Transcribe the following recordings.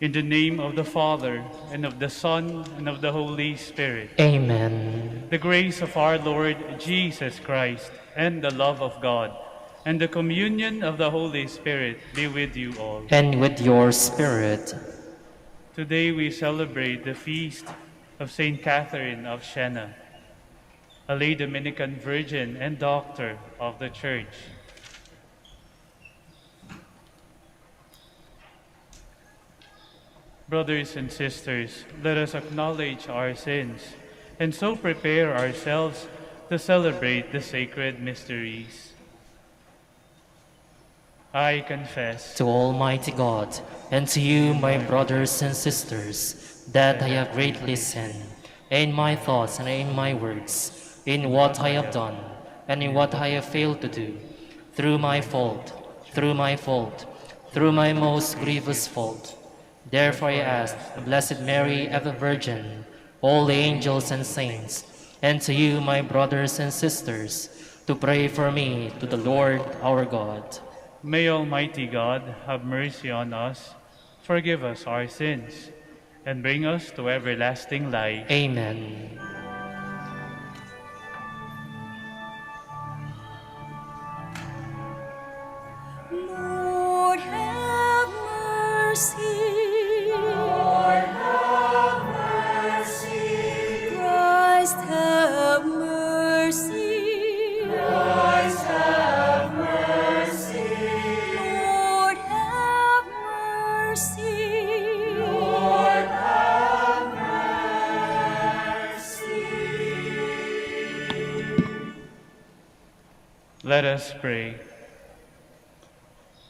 In the name of the Father, and of the Son, and of the Holy Spirit. Amen. The grace of our Lord Jesus Christ, and the love of God, and the communion of the Holy Spirit be with you all. And with your spirit. Today we celebrate the feast of Saint Catherine of Siena, a lay Dominican virgin and doctor of the Church. Brothers and sisters, let us acknowledge our sins and so prepare ourselves to celebrate the sacred mysteries. I confess To Almighty God, and to you, my brothers and sisters, that I have greatly sinned, in my thoughts and in my words, in what I have done, and in what I have failed to do, through my fault, through my most grievous fault. Therefore I ask the Blessed Mary, ever Virgin, all the angels and saints, and to you, my brothers and sisters, to pray for me to the Lord our God. May Almighty God have mercy on us, forgive us our sins, and bring us to everlasting life. Amen. Lord, have mercy. Lord, have mercy. Christ, have mercy. Christ, have mercy. Lord, have mercy. Lord, have mercy. Let us pray.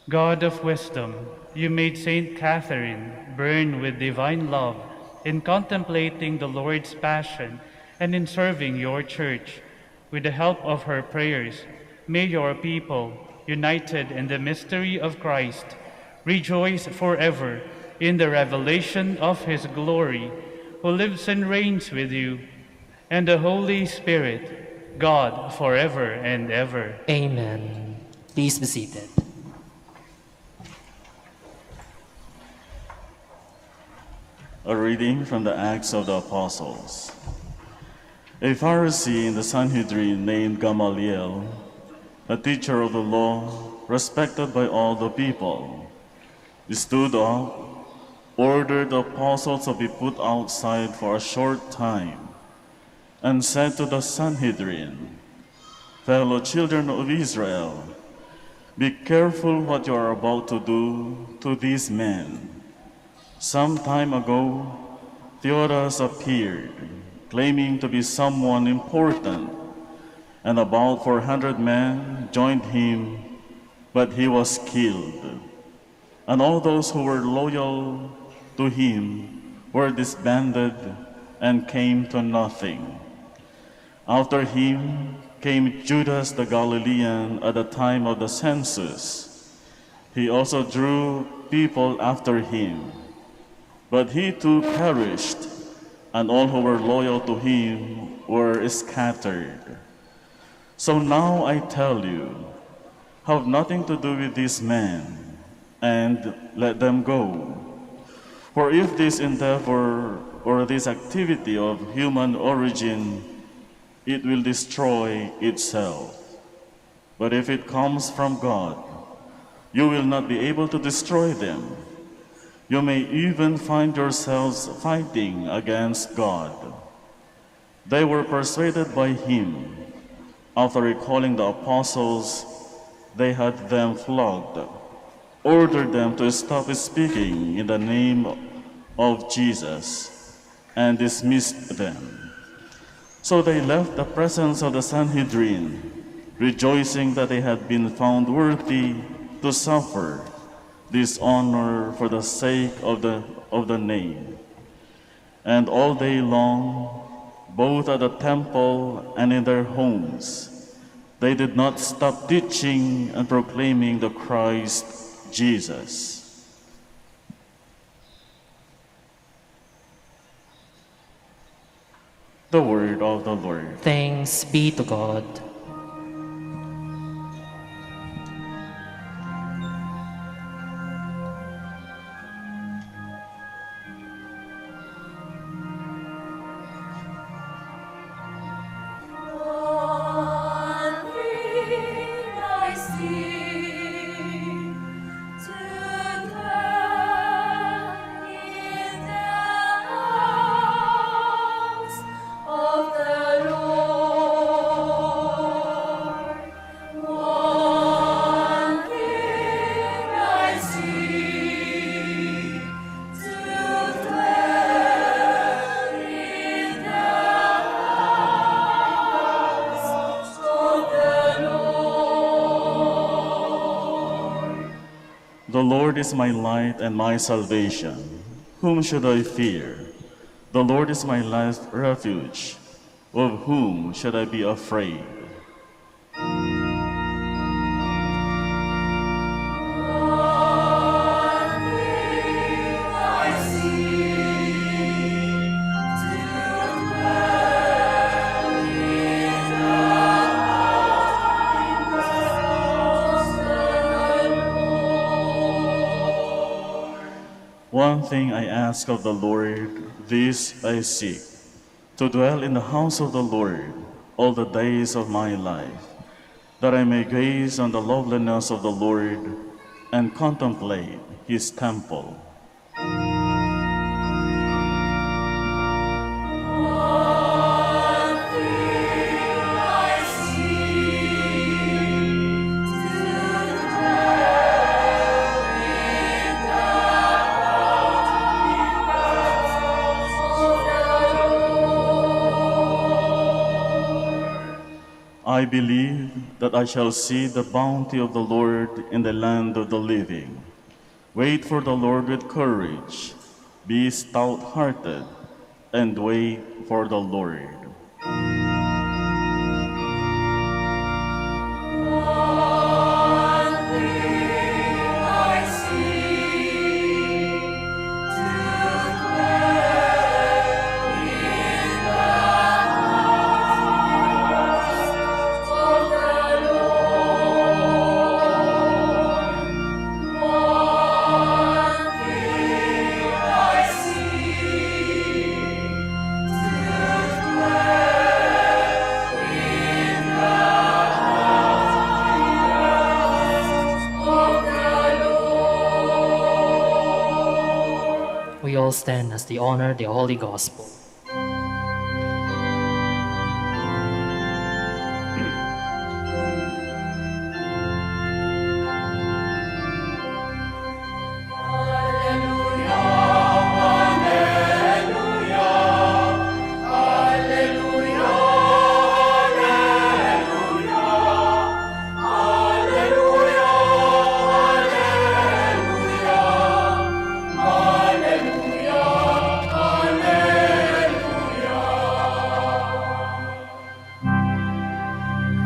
God of wisdom, you made Saint Catherine burn with divine love in contemplating the Lord's passion and in serving your church. With the help of her prayers, may your people, united in the mystery of Christ, rejoice forever in the revelation of his glory, who lives and reigns with you, and the Holy Spirit, God forever and ever. Amen. Please be seated. A reading from the Acts of the Apostles. A Pharisee in the Sanhedrin named Gamaliel, a teacher of the law, respected by all the people, stood up, ordered the apostles to be put outside for a short time, and said to the Sanhedrin, "Fellow children of Israel, be careful what you are about to do to these men. Some time ago, Theodas appeared, claiming to be someone important, and about 400 men joined him, but he was killed. And all those who were loyal to him were disbanded and came to nothing. After him came Judas the Galilean at the time of the census. He also drew people after him. But he too perished, and all who were loyal to him were scattered. So now I tell you, have nothing to do with these men, and let them go. For if this endeavor or this activity of human origin, it will destroy itself. But if it comes from God, you will not be able to destroy them. You may even find yourselves fighting against God." They were persuaded by him. After recalling the apostles, they had them flogged, ordered them to stop speaking in the name of Jesus, and dismissed them. So they left the presence of the Sanhedrin, rejoicing that they had been found worthy to suffer dishonor for the sake of the name. And all day long, both at the temple and in their homes, they did not stop teaching and proclaiming the Christ Jesus. The word of the Lord. Thanks be to God. One thing I see, to dwell in the house of the Lord. One thing I see, to dwell in the house of the Lord. The Lord is my light and my salvation. Whom should I fear? The Lord is my last refuge. Of whom should I be afraid? One thing I see, to dwell in the house of the Lord. One thing I ask of the Lord, this I seek, to dwell in the house of the Lord all the days of my life, that I may gaze on the loveliness of the Lord and contemplate his temple. One thing I see, to dwell in the house of the Lord. I believe that I shall see the bounty of the Lord in the land of the living. Wait for the Lord with courage. Be stout-hearted and wait for the Lord. One thing I see, to dwell in the house of the Lord. One thing I see, to dwell in the of the Lord. We all stand as they honor the Holy Gospel.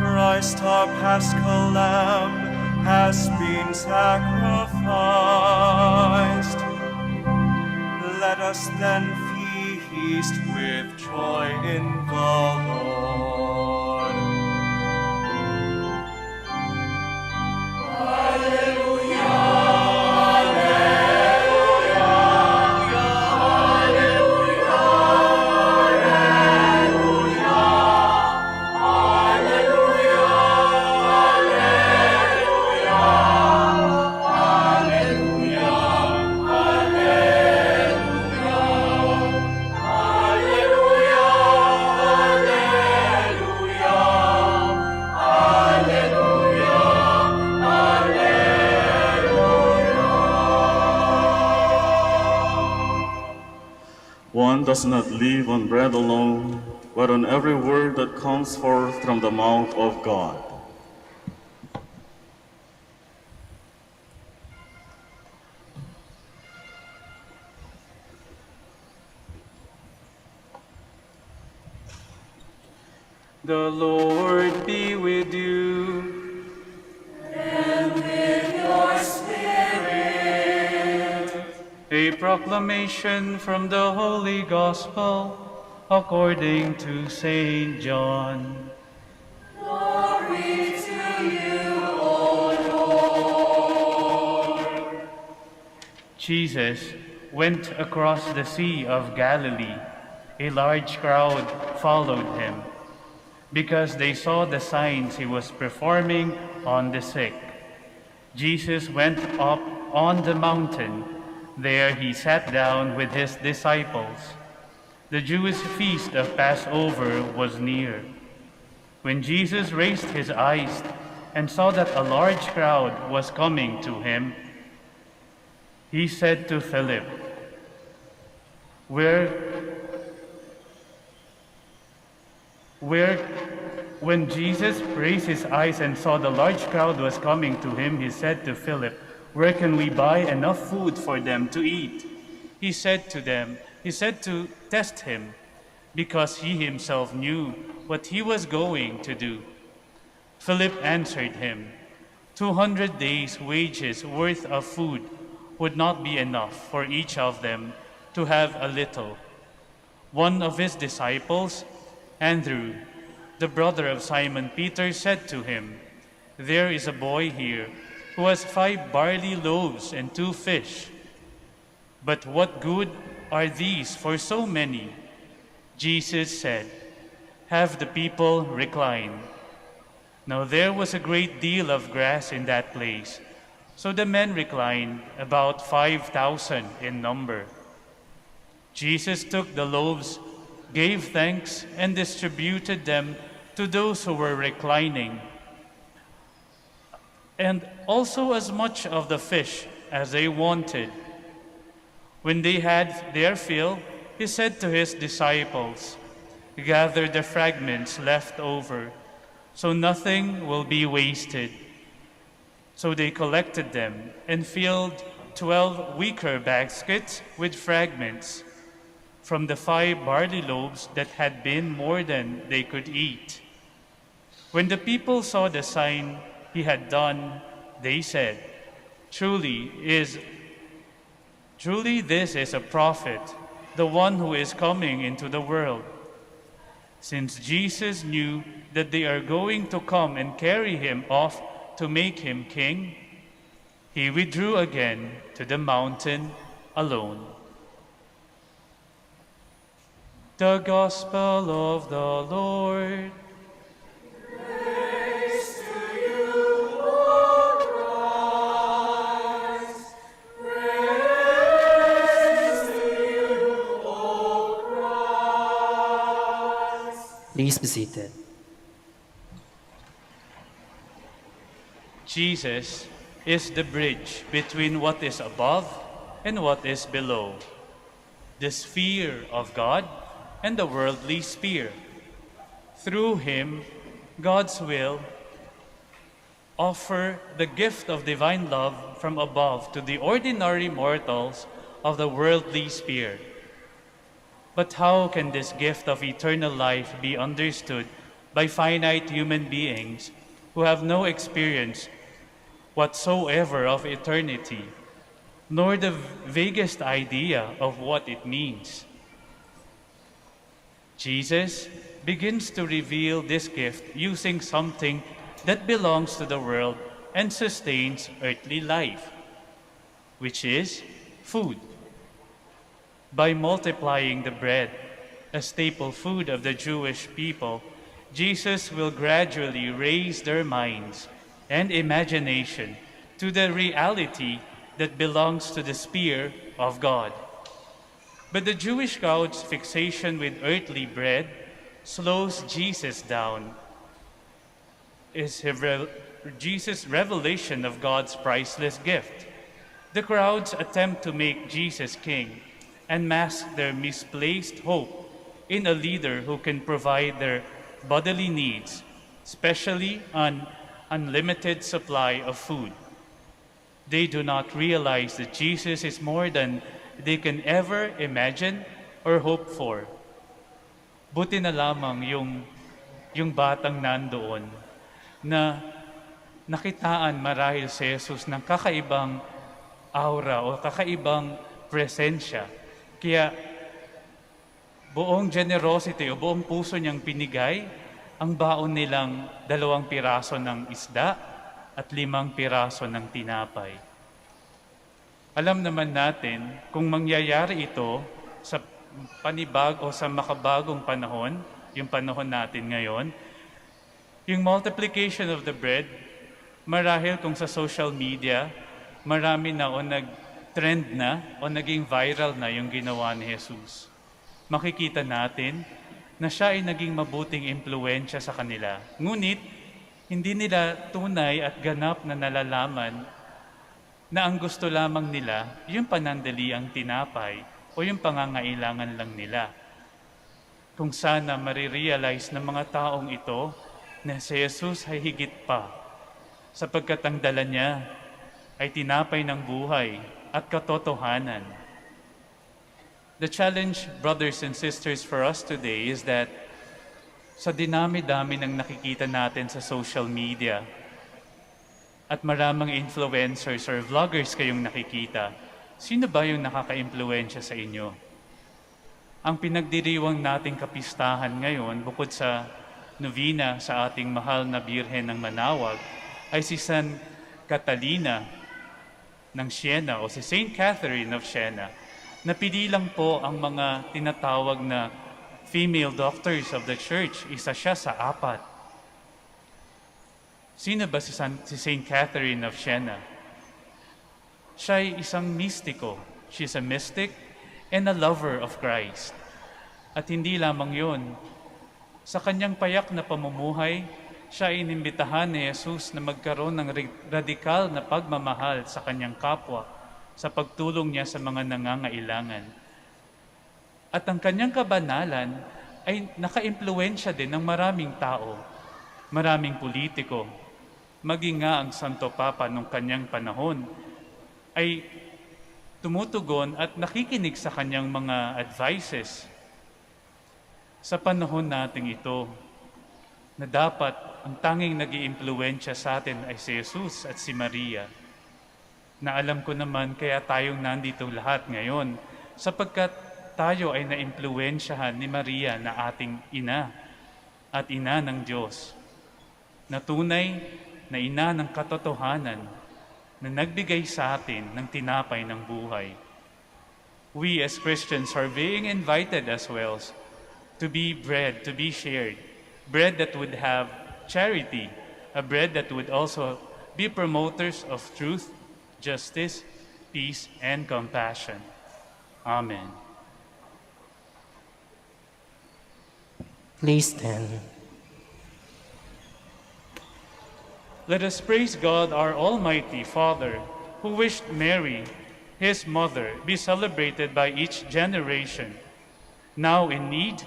Christ our Paschal Lamb has been sacrificed. Let us then feast with joy in the Lord. One does not live on bread alone, but on every word that comes forth from the mouth of God. The Lord be with you. And with your spirit. A proclamation from the Holy Gospel according to Saint John. Glory to you, O Lord. Jesus went across the Sea of Galilee. A large crowd followed him because they saw the signs he was performing on the sick. Jesus went up on the mountain. There he sat down with his disciples. The Jewish feast of Passover was near. When Jesus raised his eyes and saw that a large crowd was coming to him, he said to Philip, When Jesus raised his eyes and saw the large crowd was coming to him, he said to Philip, "Where can we buy enough food for them to eat?" He said to test him, because he himself knew what he was going to do. Philip answered him, 200 days' wages worth of food would not be enough for each of them to have a little. One of his disciples, Andrew, the brother of Simon Peter, said to him, "There is a boy here who has 5 barley loaves and 2 fish. But what good are these for so many?" Jesus said, "Have the people recline." Now there was a great deal of grass in that place, so the men reclined, about 5,000 in number. Jesus took the loaves, gave thanks, and distributed them to those who were reclining, and also as much of the fish as they wanted. When they had their fill, he said to his disciples, "Gather the fragments left over, so nothing will be wasted." So they collected them and filled 12 wicker baskets with fragments from the 5 barley loaves that had been more than they could eat. When the people saw the sign he had done, they said, Truly this is a prophet, the one who is coming into the world." Since Jesus knew that they are going to come and carry him off to make him king, he withdrew again to the mountain alone. The Gospel of the Lord. Praise to you, O Christ. Praise to you, O Christ. Please be seated. Jesus is the bridge between what is above and what is below, the sphere of God and the worldly sphere. Through him, God's will offer the gift of divine love from above to the ordinary mortals of the worldly sphere. But how can this gift of eternal life be understood by finite human beings who have no experience whatsoever of eternity, nor the vaguest idea of what it means? Jesus begins to reveal this gift using something that belongs to the world and sustains earthly life, which is food. By multiplying the bread, a staple food of the Jewish people, Jesus will gradually raise their minds and imagination to the reality that belongs to the sphere of God. But the Jewish crowd's fixation with earthly bread slows Jesus down. Jesus' revelation of God's priceless gift. The crowd's attempt to make Jesus king and mask their misplaced hope in a leader who can provide their bodily needs, especially an unlimited supply of food. They do not realize that Jesus is more than they can ever imagine or hope for. Buti na lamang yung yung batang nandoon na nakitaan marahil si Jesus ng kakaibang aura o kakaibang presensya. Kaya buong generosity o buong puso niyang pinigay ang baon nilang 2 piraso ng isda at 5 piraso ng tinapay. Alam naman natin kung mangyayari ito sa panibag o sa makabagong panahon, yung panahon natin ngayon, yung multiplication of the bread, marahil kung sa social media, marami na o nag-trend na o naging viral na yung ginawa ni Jesus. Makikita natin na siya ay naging mabuting impluensya sa kanila. Ngunit, hindi nila tunay at ganap na nalalaman na ang gusto lamang nila yung panandaliang tinapay o yung pangangailangan lang nila. Kung sana marirealize ng mga taong ito na si Jesus ay higit pa sapagkat ang dala niya ay tinapay ng buhay at katotohanan. The challenge, brothers and sisters, for us today is that sa dinami-dami ng nakikita natin sa social media at maraming influencers or vloggers kayong nakikita, sino ba yung nakaka-impluensya sa inyo? Ang pinagdiriwang nating kapistahan ngayon, bukod sa Novena sa ating mahal na Birhen ng Manaoag, ay si San Catalina ng Siena o si Saint Catherine of Siena. Napili lang po ang mga tinatawag na female doctors of the church. Isa siya sa 4. Sino ba si Saint Catherine of Siena? Siya ay isang mistiko. She's a mystic and a lover of Christ. At hindi lamang yun. Sa kanyang payak na pamumuhay, siya ay inimbitahan ni Jesus na magkaroon ng radikal na pagmamahal sa kanyang kapwa sa pagtulong niya sa mga nangangailangan. At ang kanyang kabanalan ay nakaimpluwensya din ng maraming tao, maraming politiko, maging nga ang Santo Papa nung kanyang panahon ay tumutugon at nakikinig sa kanyang mga advices. Sa panahon nating ito, na dapat ang tanging nag-iimpluwensya sa atin ay si Jesus at si Maria, na alam ko naman kaya tayong nandito lahat ngayon, sapagkat tayo ay naimpluwensyahan ni Maria na ating ina at ina ng Diyos, na tunay na ina ng katotohanan, na nagbigay sa atin ng tinapay ng buhay. We as Christians are being invited as well to be bread, to be shared. Bread that would have charity, a bread that would also be promoters of truth, justice, peace, and compassion. Amen. Please stand. Let us praise God, our Almighty Father, who wished Mary, his mother, be celebrated by each generation. Now in need,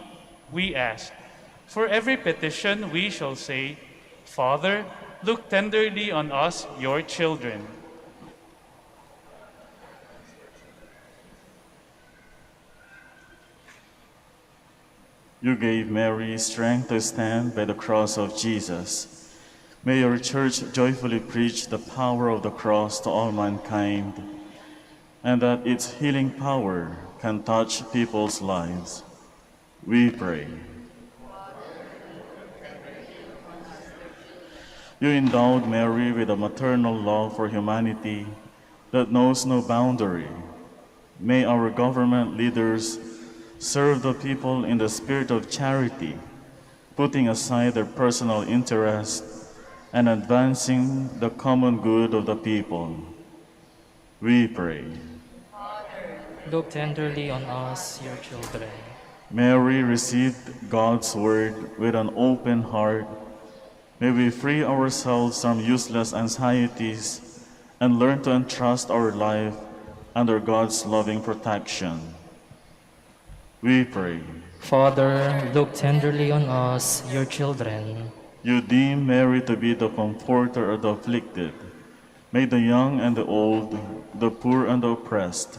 we ask. For every petition we shall say, Father, look tenderly on us, your children. You gave Mary strength to stand by the cross of Jesus. May your church joyfully preach the power of the cross to all mankind, and that its healing power can touch people's lives. We pray. You endowed Mary with a maternal love for humanity that knows no boundary. May our government leaders serve the people in the spirit of charity, putting aside their personal interest and advancing the common good of the people. We pray. Look tenderly on us, your children. Mary received God's word with an open heart. May we free ourselves from useless anxieties and learn to entrust our life under God's loving protection. We pray. Father, look tenderly on us, your children. You deem Mary to be the comforter of the afflicted. May the young and the old, the poor and the oppressed,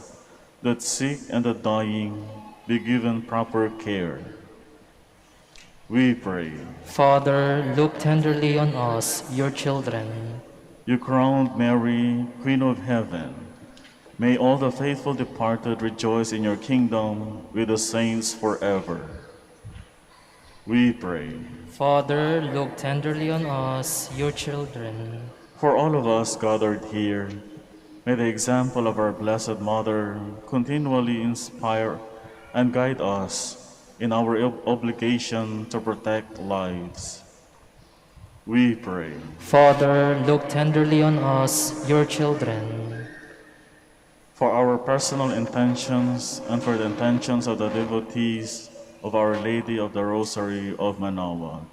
the sick and the dying be given proper care. We pray. Father, look tenderly on us, your children. You crowned Mary, Queen of Heaven. May all the faithful departed rejoice in your kingdom with the saints forever. We pray. Father, look tenderly on us, your children. For all of us gathered here, may the example of our Blessed Mother continually inspire and guide us in our obligation to protect lives. We pray. Father, look tenderly on us, your children. For our personal intentions and for the intentions of the devotees of Our Lady of the Rosary of Manaoag.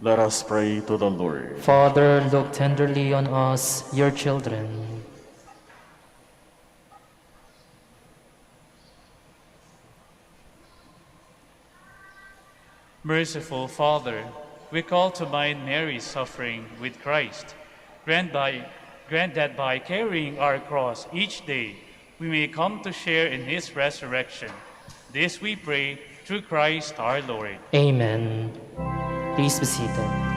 Let us pray to the Lord. Father, look tenderly on us, your children. Merciful Father, we call to mind Mary's suffering with Christ. Grant that by carrying our cross each day, we may come to share in his resurrection. This we pray through Christ our Lord. Amen. Please be seated.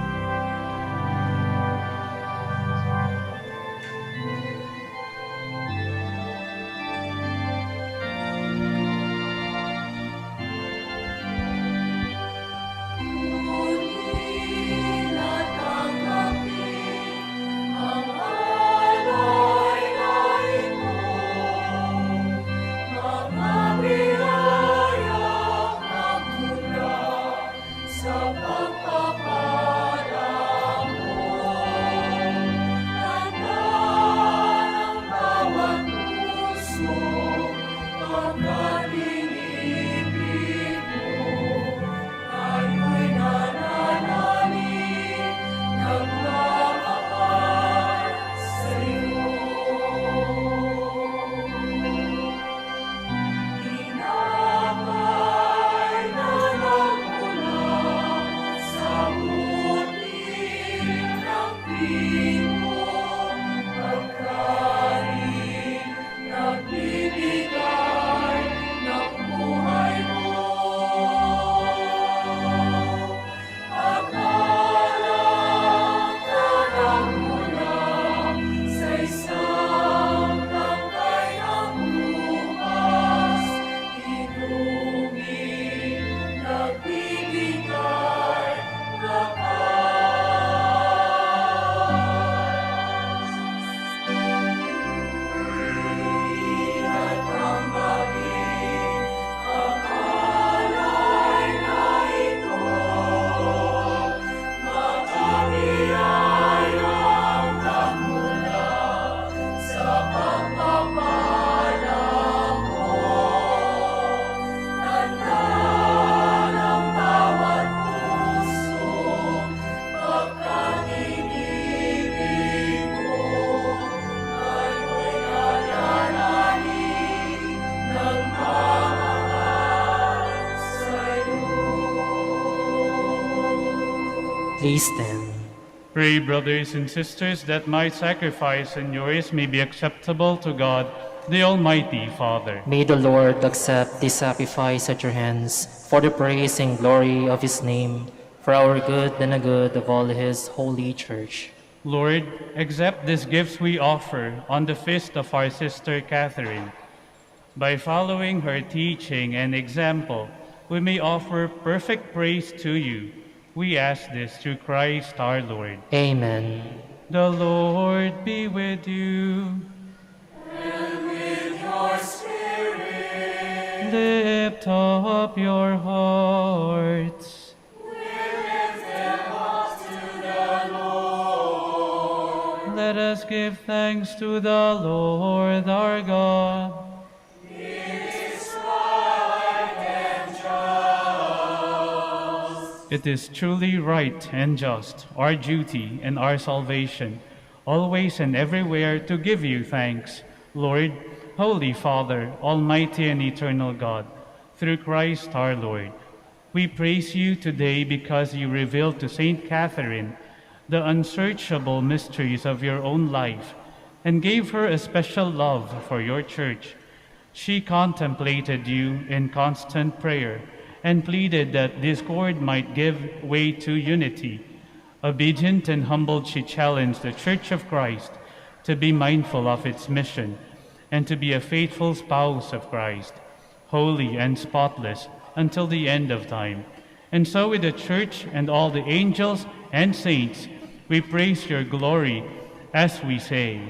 Please stand. Pray, brothers and sisters, that my sacrifice and yours may be acceptable to God, the Almighty Father. May the Lord accept this sacrifice at your hands for the praise and glory of his name, for our good and the good of all his holy church. Lord, accept these gifts we offer on the feast of our sister Catherine. By following her teaching and example, we may offer perfect praise to you. We ask this through Christ our Lord. Amen. The Lord be with you. And with your spirit. Lift up your hearts. We lift them up to the Lord. Let us give thanks to the Lord our God. It is truly right and just, our duty and our salvation, always and everywhere to give you thanks, Lord, Holy Father, Almighty and eternal God, through Christ our Lord, We praise you today because you revealed to Saint Catherine the unsearchable mysteries of your own life and gave her a special love for your church. She contemplated you in constant prayer and pleaded that discord might give way to unity. Obedient and humbled, she challenged the Church of Christ to be mindful of its mission and to be a faithful spouse of Christ, holy and spotless until the end of time. And so with the Church and all the angels and saints, we praise your glory as we say,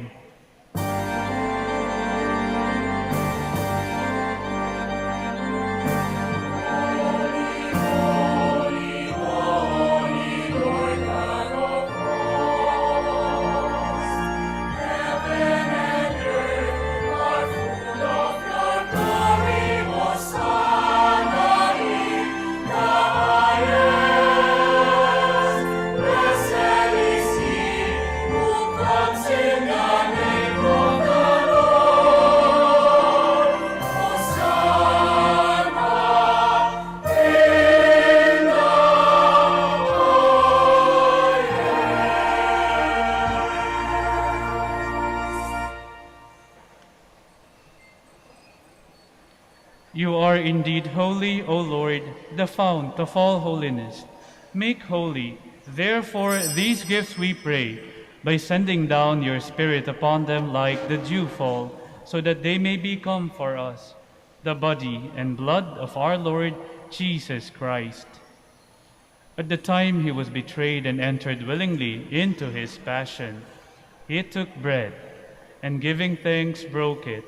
You are indeed holy, O Lord, the fount of all holiness. Make holy, therefore, these gifts we pray, by sending down your Spirit upon them like the dewfall, so that they may become for us the body and blood of our Lord Jesus Christ. At the time he was betrayed and entered willingly into his passion, he took bread, and giving thanks broke it,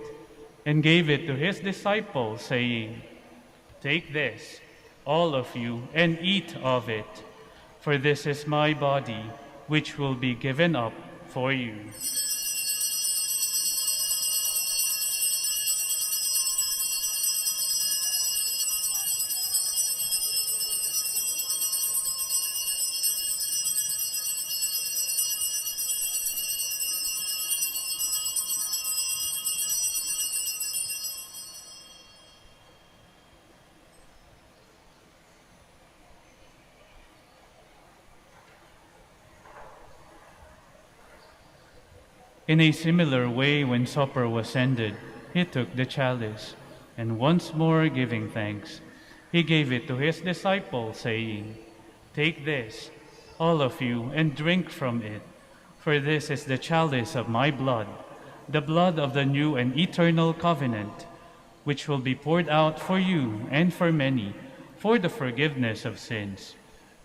and gave it to his disciples, saying, "Take this, all of you, and eat of it, for this is my body, which will be given up for you." In a similar way, when supper was ended, he took the chalice, and once more giving thanks, he gave it to his disciples, saying, "Take this, all of you, and drink from it, for this is the chalice of my blood, the blood of the new and eternal covenant, which will be poured out for you and for many for the forgiveness of sins.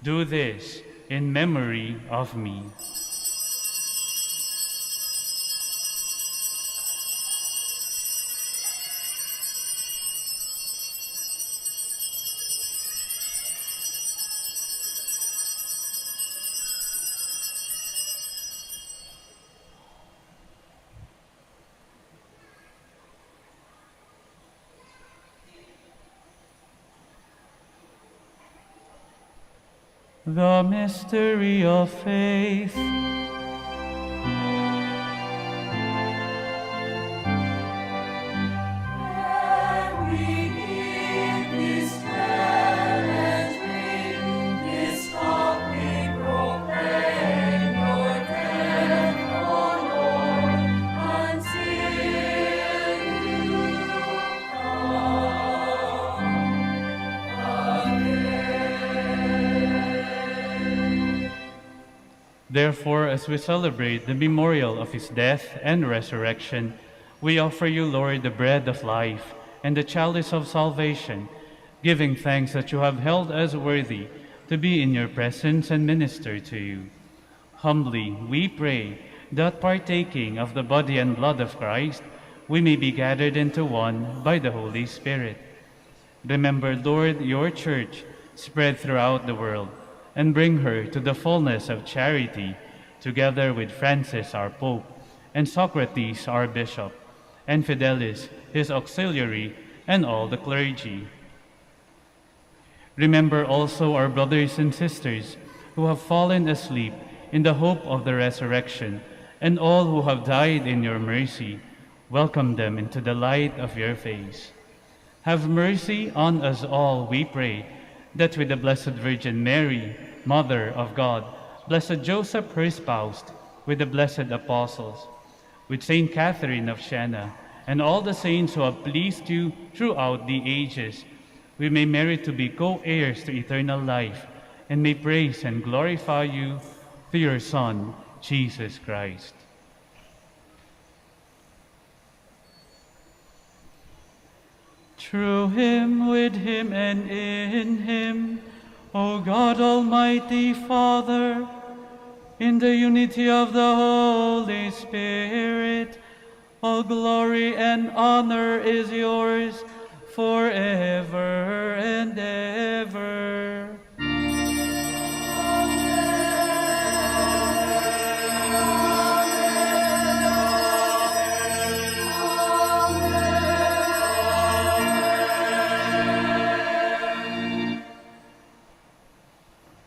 Do this in memory of me." The mystery of faith. And we eat this bread and drink this cup, we proclaim your death, O Lord, until you come again. Therefore, as we celebrate the memorial of his death and resurrection, we offer you, Lord, the bread of life and the chalice of salvation, giving thanks that you have held us worthy to be in your presence and minister to you. Humbly, we pray that partaking of the body and blood of Christ, we may be gathered into one by the Holy Spirit. Remember, Lord, your church spread throughout the world, and bring her to the fullness of charity, together with Francis, our Pope, and Socrates, our Bishop, and Fidelis, his auxiliary, and all the clergy. Remember also our brothers and sisters who have fallen asleep in the hope of the resurrection, and all who have died in your mercy. Welcome them into the light of your face. Have mercy on us all, we pray, that with the Blessed Virgin Mary, Mother of God, Blessed Joseph, her spouse, with the blessed apostles, with Saint Catherine of Siena, and all the saints who have pleased you throughout the ages, we may merit to be co-heirs to eternal life, and may praise and glorify you through your Son, Jesus Christ. Through him, with him, and in him, O God, Almighty Father, in the unity of the Holy Spirit, all glory and honor is yours forever and ever.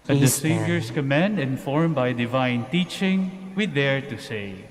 At the Please stand. Savior's command, informed by divine teaching, we dare to say,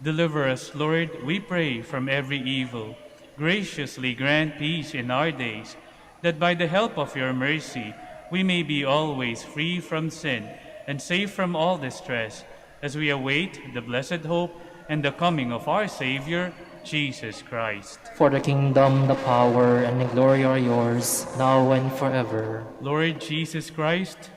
Deliver us, Lord, we pray, from every evil. Graciously grant peace in our days, that by the help of your mercy we may be always free from sin and safe from all distress, as we await the blessed hope and the coming of our Savior, Jesus Christ. For the kingdom, the power, and the glory are yours, now and forever. Lord Jesus Christ,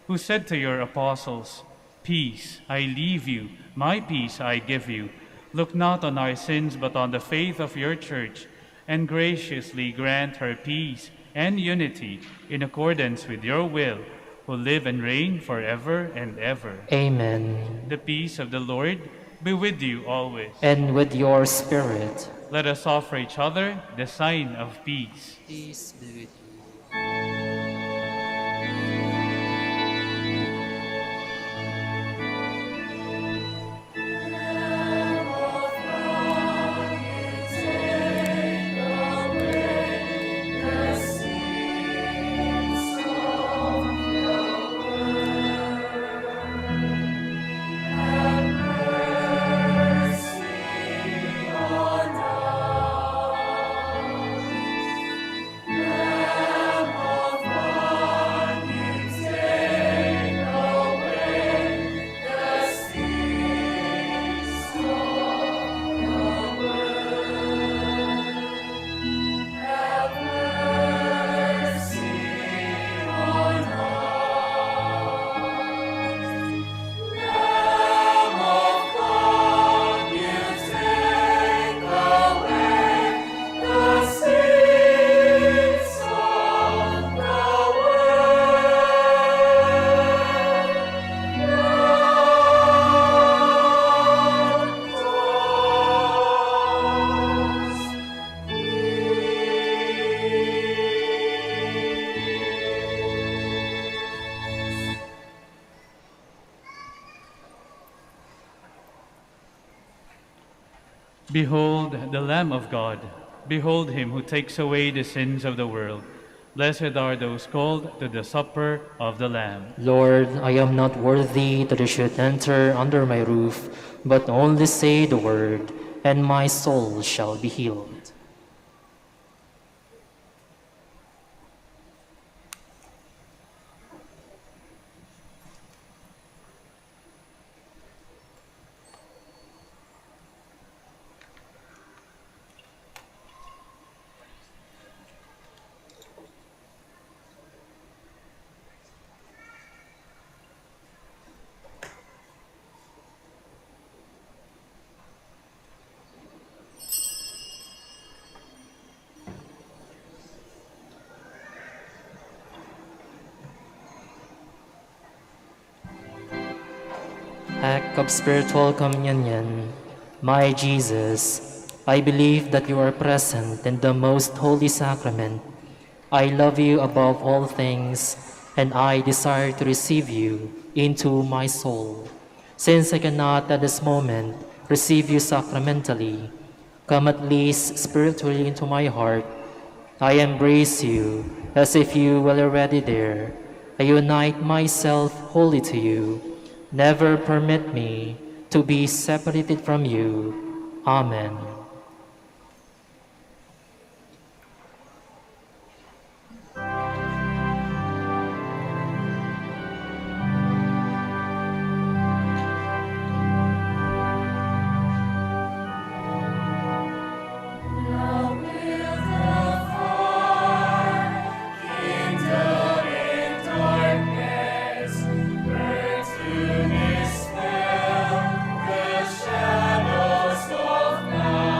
who said to your apostles, "Peace I leave you, my peace I give you," look not on our sins but on the faith of your Church, and graciously grant her peace and unity in accordance with your will, who live and reign forever and ever. Amen. The peace of the Lord be with you always. And with your spirit. Let us offer each other the sign of peace. Peace be with you. Mercy on us. Behold the Lamb of God. Behold him who takes away the sins of the world. Blessed are those called to the supper of the Lamb. Lord, I am not worthy that you should enter under my roof, but only say the word, and my soul shall be healed. Act of spiritual communion. My Jesus, I believe that you are present in the most holy sacrament. I love you above all things, and I desire to receive you into my soul. Since I cannot at this moment receive you sacramentally, come at least spiritually into my heart. I embrace you as if you were already there. I unite myself wholly to you. Never permit me to be separated from you. Amen. Now will the fire kindle in darkness burn to dispel the shadows of night.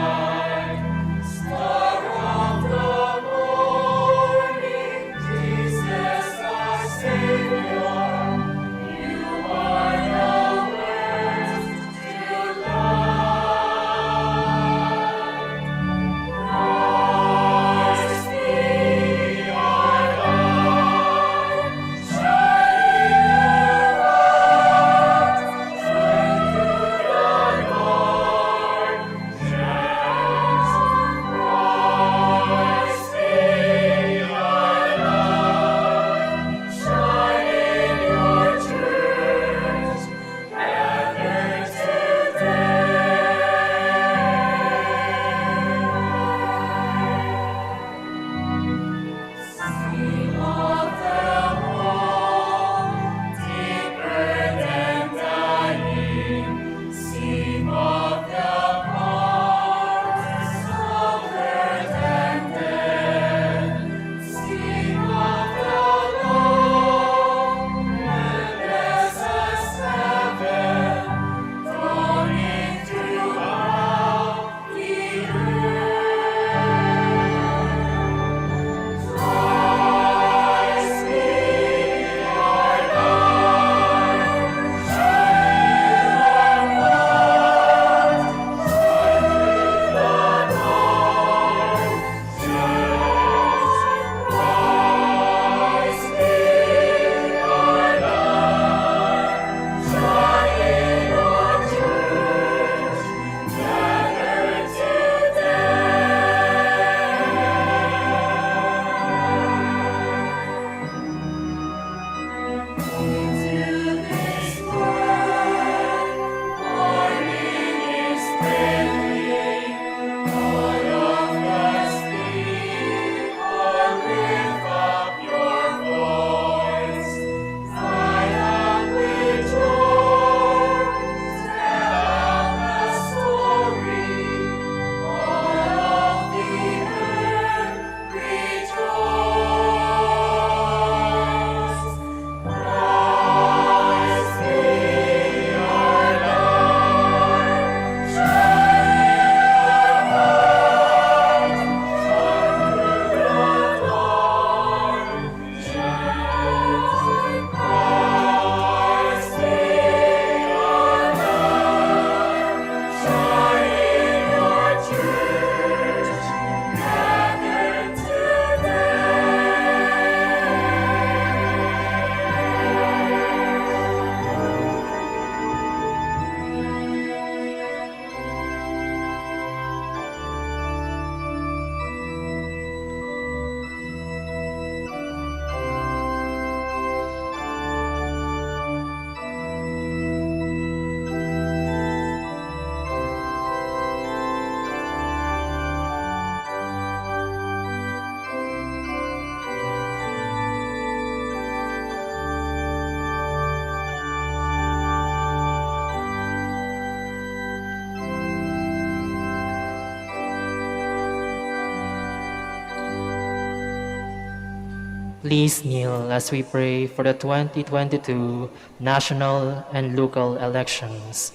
Please kneel as we pray for the 2022 national and local elections.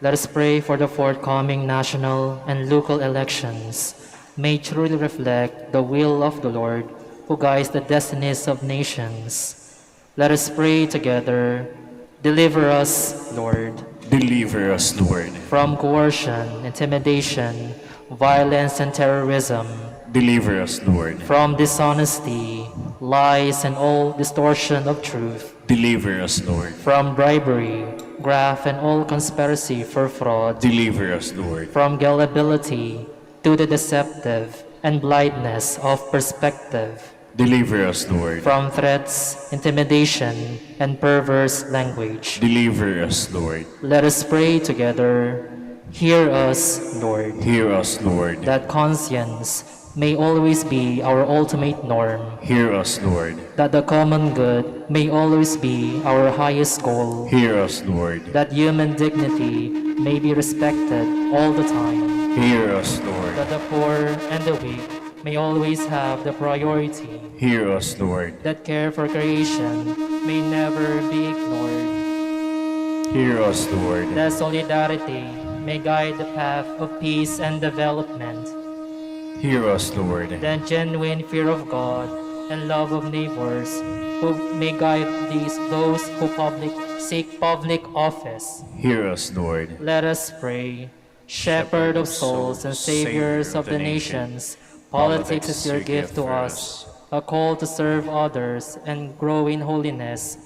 Let us pray for the forthcoming national and local elections may truly reflect the will of the Lord who guides the destinies of nations. Let us pray together. Deliver us, Lord. Deliver us, Lord. From coercion, intimidation, violence, and terrorism. Deliver us, Lord. From dishonesty, lies, and all distortion of truth. Deliver us, Lord. From bribery, graft, and all conspiracy for fraud. Deliver us, Lord. From gullibility to the deceptive and blindness of perspective. Deliver us, Lord. From threats, intimidation, and perverse language. Deliver us, Lord. Let us pray together. Hear us, Lord. Hear us, Lord. That conscience may always be our ultimate norm. Hear us, Lord. That the common good may always be our highest goal. Hear us, Lord. That human dignity may be respected all the time. Hear us, Lord. That the poor and the weak may always have the priority. Hear us, Lord. That care for creation may never be ignored. Hear us, Lord. That solidarity may guide the path of peace and development. Hear us, Lord. That genuine fear of God and love of neighbors who may guide those who seek public office. Hear us, Lord. Let us pray. Shepherd of souls and saviors of the nations, politics is your gift to us, a call to serve others and grow in holiness.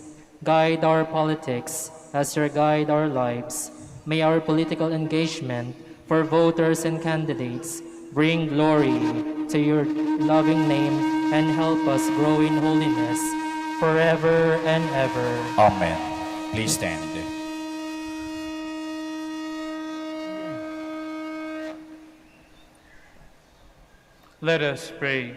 Guide our politics as you guide our lives. May our political engagement for voters and candidates bring glory to your loving name and help us grow in holiness forever and ever. Amen. Please stand. Let us pray.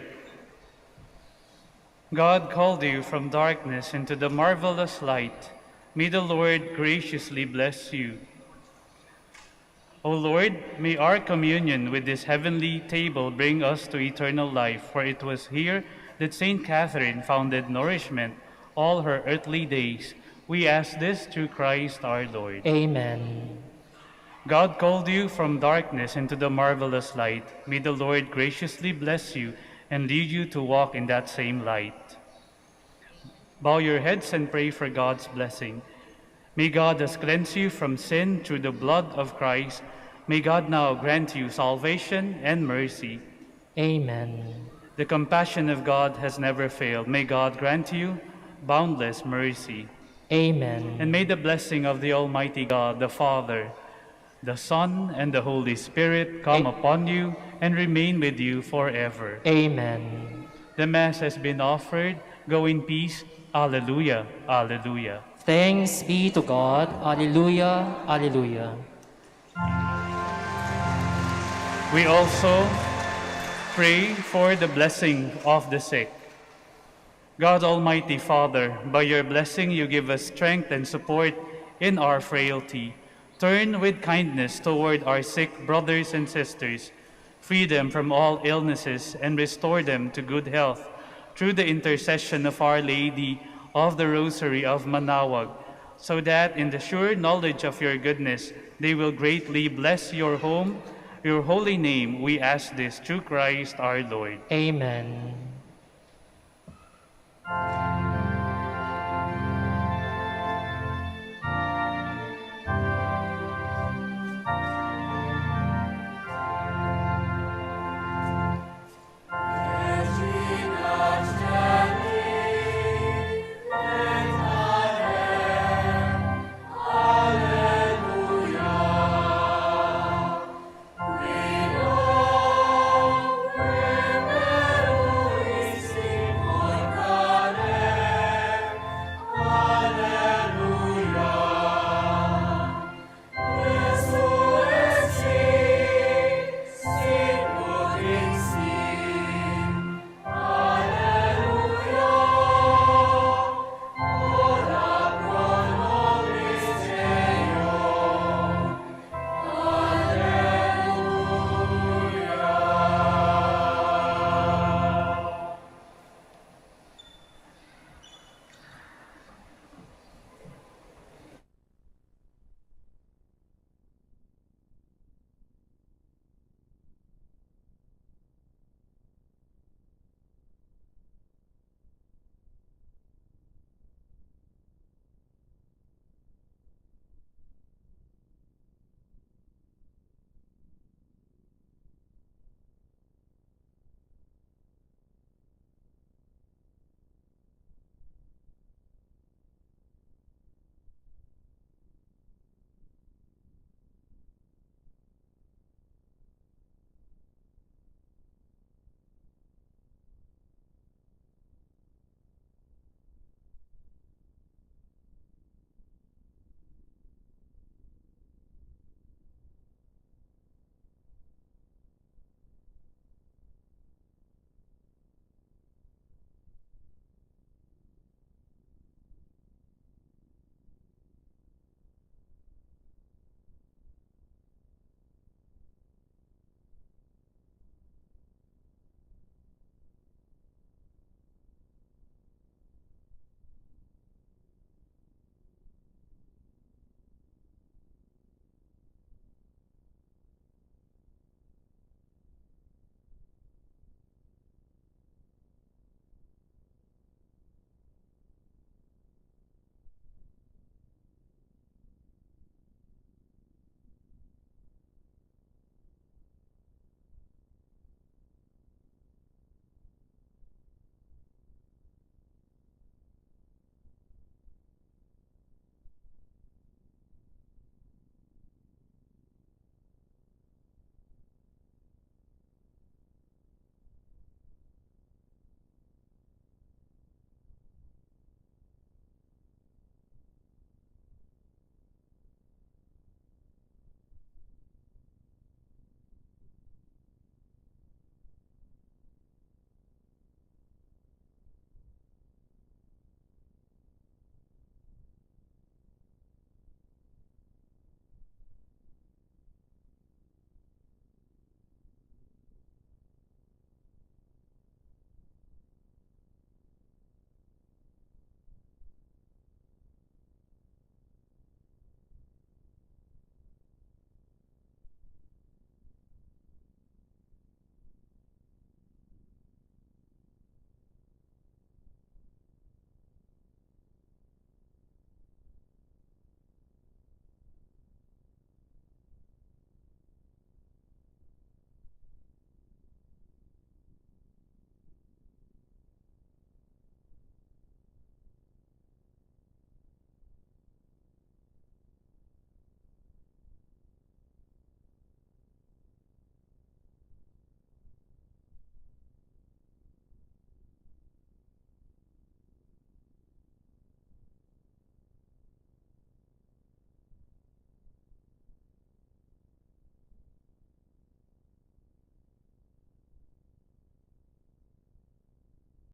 God called you from darkness into the marvelous light. May the Lord graciously bless you. O Lord, may our communion with this heavenly table bring us to eternal life, for it was here that Saint Catherine founded nourishment all her earthly days. We ask this through Christ our Lord. Amen. God called you from darkness into the marvelous light. May the Lord graciously bless you and lead you to walk in that same light. Bow your heads and pray for God's blessing. May God has cleansed you from sin through the blood of Christ. May God now grant you salvation and mercy. Amen. The compassion of God has never failed. May God grant you boundless mercy. Amen. And may the blessing of the Almighty God, the Father, the Son, and the Holy Spirit come upon you and remain with you forever. Amen. The Mass has been offered. Go in peace. Alleluia. Alleluia. Thanks be to God. Alleluia. Alleluia. We also pray for the blessing of the sick. God Almighty Father, by your blessing you give us strength and support in our frailty. Turn with kindness toward our sick brothers and sisters. Free them from all illnesses and restore them to good health through the intercession of Our Lady of the Rosary of Manaoag, so that in the sure knowledge of your goodness they will greatly bless your home, your holy name. We ask this through Christ our Lord. Amen.